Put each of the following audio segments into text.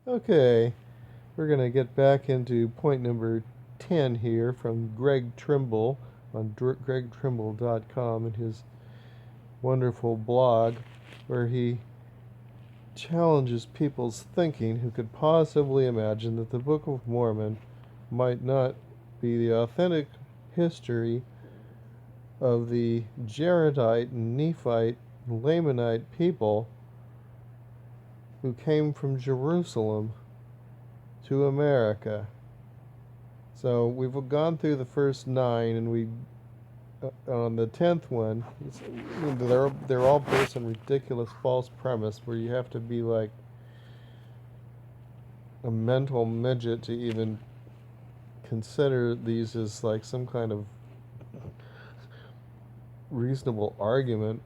Okay, we're going to get back into point number 10 here from Greg Trimble on gregtrimble.com and his wonderful blog where he challenges people's thinking who could possibly imagine that the Book of Mormon might not be the authentic history of the Jaredite, Nephite, Lamanite people who came from Jerusalem to America. So we've gone through the first 9, and we on the 10th one, they're all based on ridiculous false premise where you have to be like a mental midget to even consider these as like some kind of reasonable argument.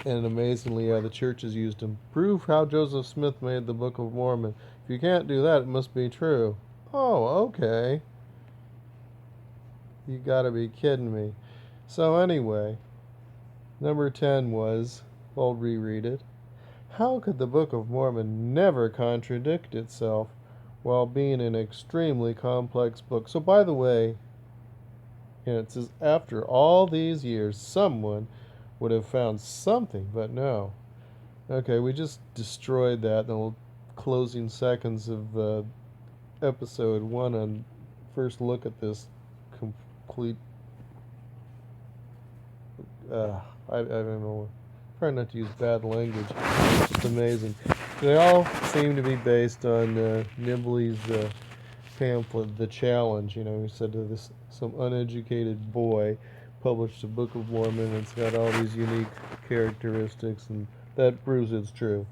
And amazingly, the church has used them. Prove how Joseph Smith made the Book of Mormon. If you can't do that, it must be true. Oh, okay. You gotta be kidding me. So anyway, number 10 was, I'll reread it. How could the Book of Mormon never contradict itself while being an extremely complex book? So by the way, it says after all these years, someone would have found something, but no. Okay, we just destroyed that in the closing seconds of episode 1 on first look at this complete. I don't know. Try not to use bad language. It's just amazing. They all seem to be based on Nibley's pamphlet, The Challenge. You know, he said to this some uneducated boy published a Book of Mormon, and it's got all these unique characteristics, and that proves it's true.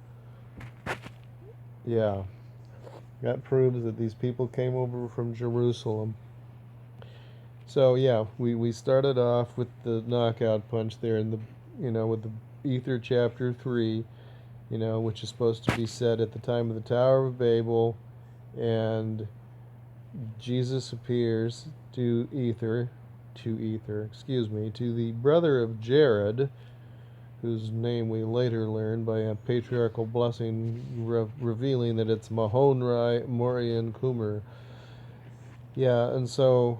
Yeah, that proves that these people came over from Jerusalem. So yeah, we started off with the knockout punch there in the with the Ether chapter 3, which is supposed to be said at the time of the Tower of Babel, and Jesus appears to the brother of Jared, whose name we later learned by a patriarchal blessing revealing that it's Mahonri Morian Kumer. Yeah, and so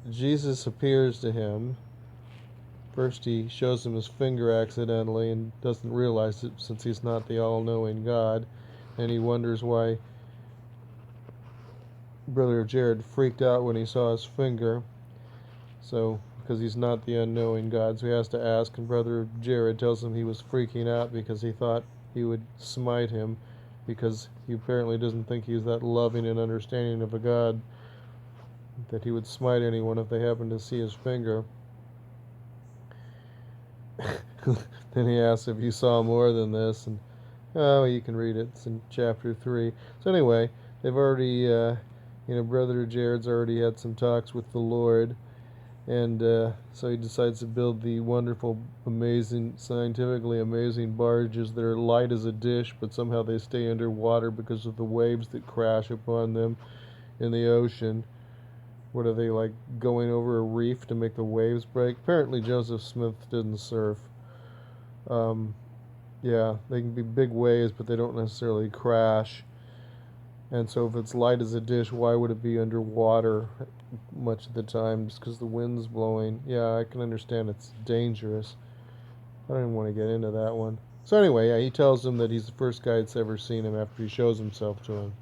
Jesus appears to him. First he shows him his finger accidentally and doesn't realize it since he's not the all-knowing God, and he wonders why Brother Jared freaked out when he saw his finger. So, because he's not the unknowing God, so he has to ask, and Brother Jared tells him he was freaking out because he thought he would smite him, because he apparently doesn't think he's that loving and understanding of a God that he would smite anyone if they happened to see his finger. Then he asks if you saw more than this, and you can read it. It's in chapter 3. So anyway, they've already, Brother Jared's already had some talks with the Lord, and so he decides to build the wonderful, amazing, scientifically amazing barges that are light as a dish, but somehow they stay underwater because of the waves that crash upon them in the ocean. What are they, like going over a reef to make the waves break? Apparently Joseph Smith didn't surf. Yeah, they can be big waves, but they don't necessarily crash. And so if it's light as a dish, why would it be underwater much of the time? Just because the wind's blowing. Yeah, I can understand it's dangerous. I don't even want to get into that one. So anyway, yeah, he tells him that he's the first guy that's ever seen him after he shows himself to him.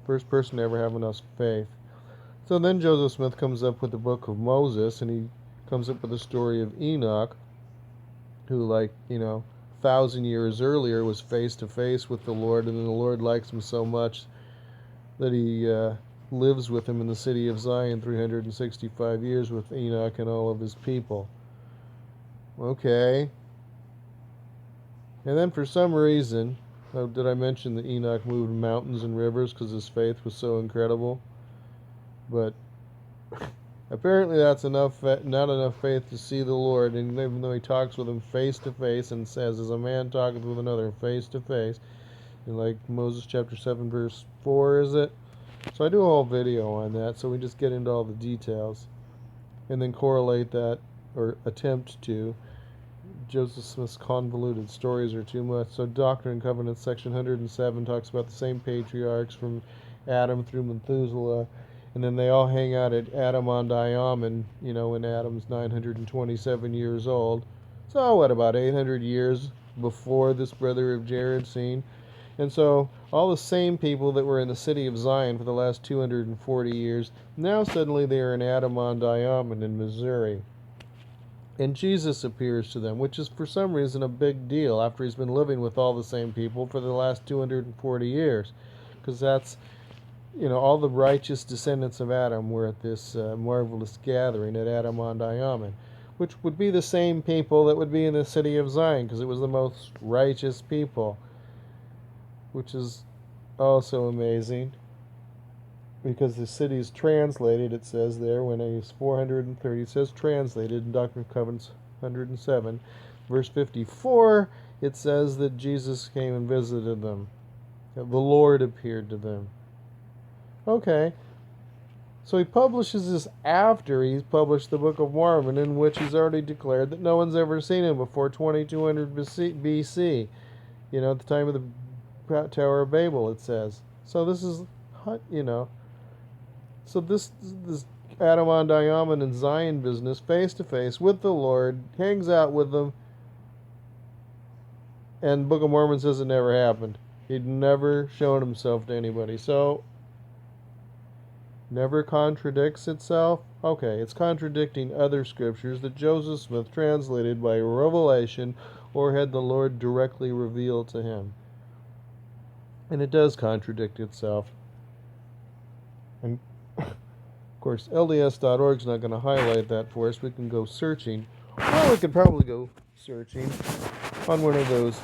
First person to ever have enough faith. So then Joseph Smith comes up with the Book of Moses, and he comes up with the story of Enoch, who, 1,000 years earlier was face to face with the Lord, and then the Lord likes him so much that he lives with him in the city of Zion 365 years with Enoch and all of his people. Okay. And then for some reason, did I mention that Enoch moved mountains and rivers because his faith was so incredible? But apparently that's not enough faith to see the Lord, and even though he talks with him face to face and says, as a man talketh with another face to face, like Moses chapter 7 verse 4, is it? So I do a whole video on that, so we just get into all the details and then correlate that, or attempt to Joseph Smith's convoluted stories are too much. So Doctrine and Covenants, section 107, talks about the same patriarchs from Adam through Methuselah, and then they all hang out at Adam-on-Diamond, when Adam's 927 years old. So what, about 800 years before this brother of Jared scene? And so all the same people that were in the city of Zion for the last 240 years, now suddenly they are in Adam-on-Diamond in Missouri. And Jesus appears to them, which is for some reason a big deal after he's been living with all the same people for the last 240 years. Because that's, all the righteous descendants of Adam were at this marvelous gathering at Adam-on-Diamond, which would be the same people that would be in the city of Zion, because it was the most righteous people, which is also amazing. Because the city is translated, it says there, when it's 430, it says translated in Doctrine and Covenants 107. Verse 54, it says that Jesus came and visited them. The Lord appeared to them. Okay. So he publishes this after he's published the Book of Mormon, in which he's already declared that no one's ever seen him before 2200 BC. At the time of the Tower of Babel, it says. So this is, So this Adam-on-Diamond and Zion business, face to face with the Lord, hangs out with them, and Book of Mormon says it never happened. He'd never shown himself to anybody. So, never contradicts itself? Okay, it's contradicting other scriptures that Joseph Smith translated by revelation or had the Lord directly revealed to him. And it does contradict itself. And of course, LDS.org is not going to highlight that for us. We can go searching. Well, we could probably go searching on one of those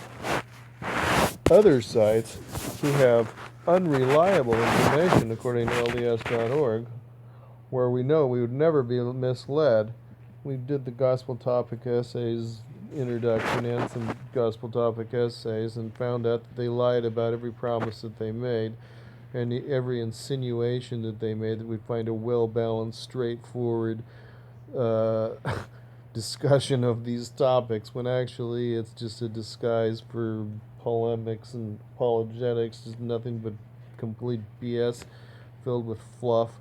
other sites who have unreliable information, according to LDS.org, where we know we would never be misled. We did the gospel topic essays introduction and some gospel topic essays and found out that they lied about every promise that they made. And every insinuation that they made, that we'd find a well-balanced, straightforward discussion of these topics, when actually it's just a disguise for polemics and apologetics. It's nothing but complete BS filled with fluff.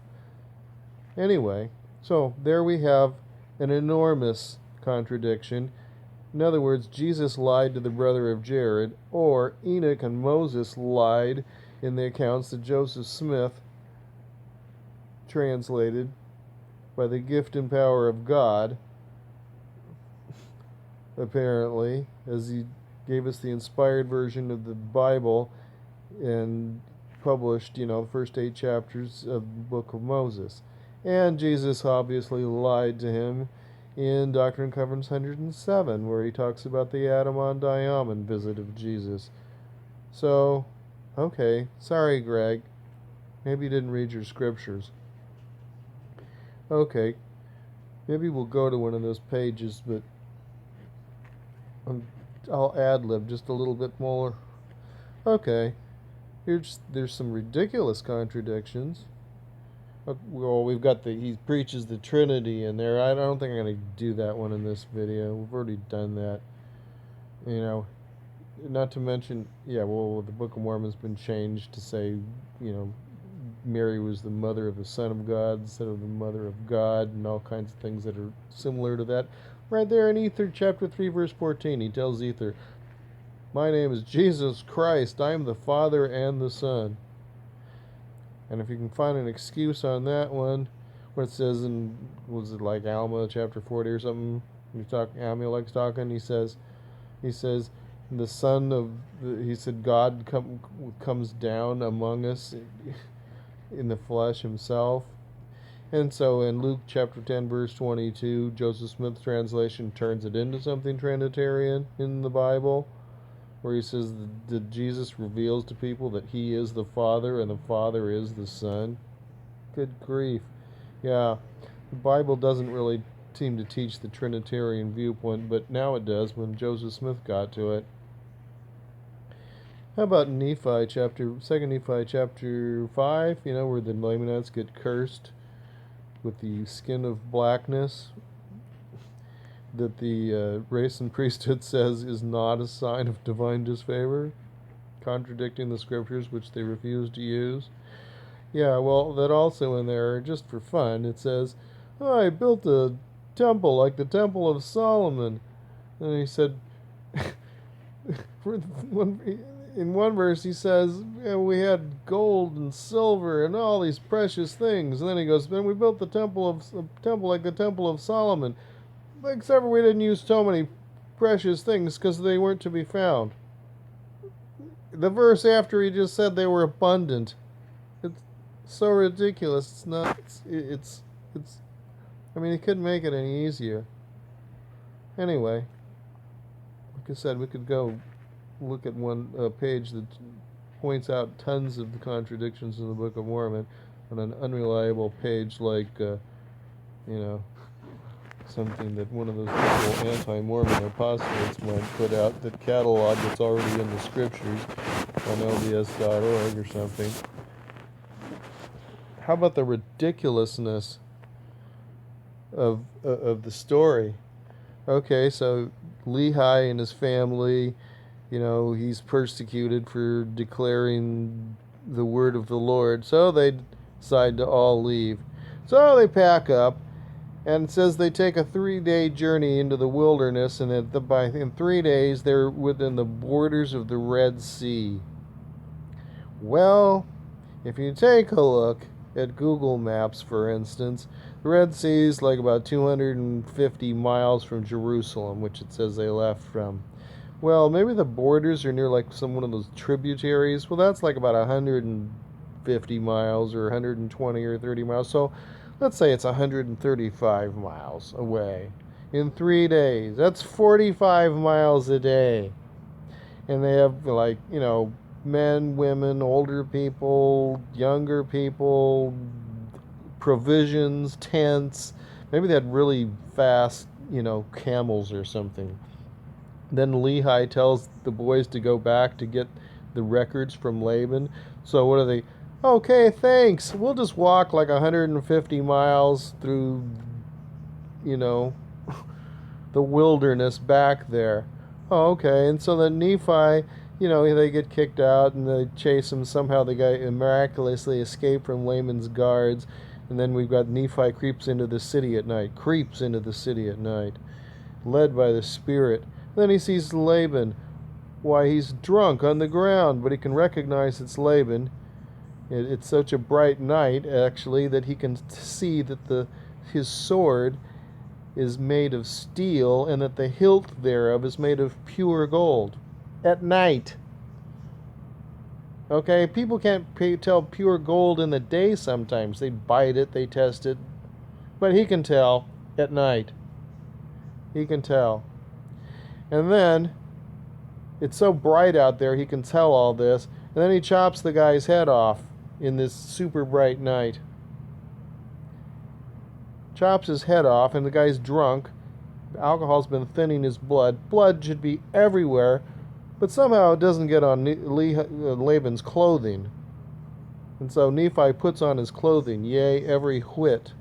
Anyway, so there we have an enormous contradiction. In other words, Jesus lied to the brother of Jared, or Enoch and Moses lied in the accounts that Joseph Smith translated by the gift and power of God, apparently, as he gave us the inspired version of the Bible and published, the first 8 chapters of the Book of Moses. And Jesus obviously lied to him in Doctrine and Covenants 107, where he talks about the Adam-on-Diamond visit of Jesus. So, okay, sorry, Greg. Maybe you didn't read your scriptures. Okay, maybe we'll go to one of those pages, but I'll ad-lib just a little bit more. Okay, there's some ridiculous contradictions. Well, we've got he preaches the Trinity in there. I don't think I'm going to do that one in this video. We've already done that. Not to mention, the Book of Mormon's been changed to say, Mary was the mother of the Son of God instead of the mother of God, and all kinds of things that are similar to that. Right there in Ether, chapter 3, verse 14, he tells Ether, "My name is Jesus Christ. I am the Father and the Son." And if you can find an excuse on that one, where it says in, was it like Alma chapter 40 or something? Amulex talking, he says, the Son of, he said, God comes down among us in the flesh himself. And so in Luke chapter 10 verse 22, Joseph Smith's translation turns it into something Trinitarian in the Bible, where he says that Jesus reveals to people that he is the Father and the Father is the Son. Good grief. Yeah, the Bible doesn't really seem to teach the Trinitarian viewpoint, but now it does when Joseph Smith got to it. How about 2 Nephi chapter 5, where the Lamanites get cursed with the skin of blackness? that the race and priesthood says is not a sign of divine disfavor, contradicting the scriptures which they refuse to use. Yeah, well, that also in there, just for fun, it says, oh, I built a temple like the Temple of Solomon. And he said, in one verse he says, yeah, we had gold and silver and all these precious things. And then he goes, then we built the temple like the Temple of Solomon. Except for we didn't use so many precious things because they weren't to be found. The verse after he just said they were abundant. It's so ridiculous. It's not. It's. I mean, he couldn't make it any easier. Anyway, like I said, we could go look at one page that points out tons of the contradictions in the Book of Mormon on an unreliable page like, something that one of those people anti-Mormon apostolates might put out, that catalog that's already in the scriptures on LDS.org or something. How about the ridiculousness of the story? Okay, so Lehi and his family, he's persecuted for declaring the word of the Lord, so they decide to all leave. So they pack up, and it says they take a 3-day journey into the wilderness, and in 3 days they're within the borders of the Red Sea. Well, if you take a look at Google Maps, for instance, the Red Sea is like about 250 miles from Jerusalem, which it says they left from. Well, maybe the borders are near like one of those tributaries. Well, that's like about 150 miles or 120 or 30 miles. So let's say it's 135 miles away in 3 days. That's 45 miles a day. And they have men, women, older people, younger people, provisions, tents. Maybe they had really fast, camels or something. Then Lehi tells the boys to go back to get the records from Laban. So what are they? Okay, thanks. We'll just walk like 150 miles through, the wilderness back there. Oh, okay. And so then Nephi, they get kicked out and they chase him. Somehow the guy miraculously escaped from Laman's guards. And then we've got Nephi creeps into the city at night, led by the Spirit. Then he sees Laban. Why, he's drunk on the ground, but he can recognize it's Laban. It's such a bright night, actually, that he can see that his sword is made of steel and that the hilt thereof is made of pure gold. At night. Okay, people can't tell pure gold in the day sometimes. They bite it, they test it. But he can tell at night. He can tell. And then, it's so bright out there, he can tell all this. And then he chops the guy's head off in this super bright night. Chops his head off, and the guy's drunk. Alcohol's been thinning his blood. Blood should be everywhere, but somehow it doesn't get on Laban's clothing. And so Nephi puts on his clothing, yea, every whit.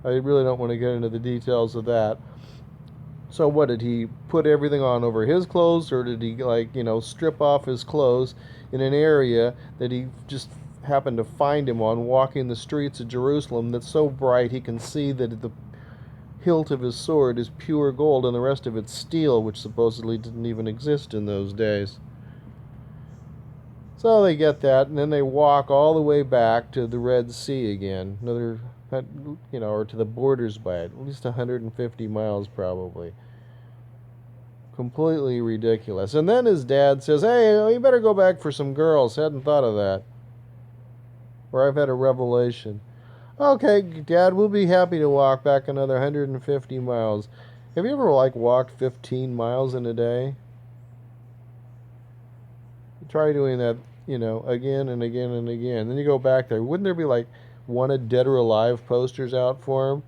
I really don't want to get into the details of that. So what, did he put everything on over his clothes, or did he strip off his clothes in an area that he just happened to find him on, walking the streets of Jerusalem, that's so bright he can see that the hilt of his sword is pure gold and the rest of it's steel, which supposedly didn't even exist in those days. So they get that, and then they walk all the way back to the Red Sea again, or to the borders by it, at least 150 miles probably. Completely ridiculous. And then his dad says, hey, you better go back for some girls. Hadn't thought of that. Or I've had a revelation. Okay, Dad, we'll be happy to walk back another 150 miles. Have you ever, walked 15 miles in a day? Try doing that, again and again and again. Then you go back there. Wouldn't there be, wanted dead or alive posters out for him?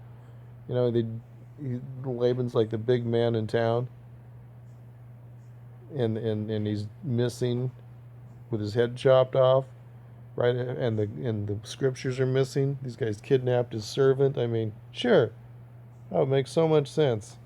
Laban's like the big man in town. And he's missing with his head chopped off. Right, and the scriptures are missing. These guys kidnapped his servant. I mean, sure. Oh, it makes so much sense.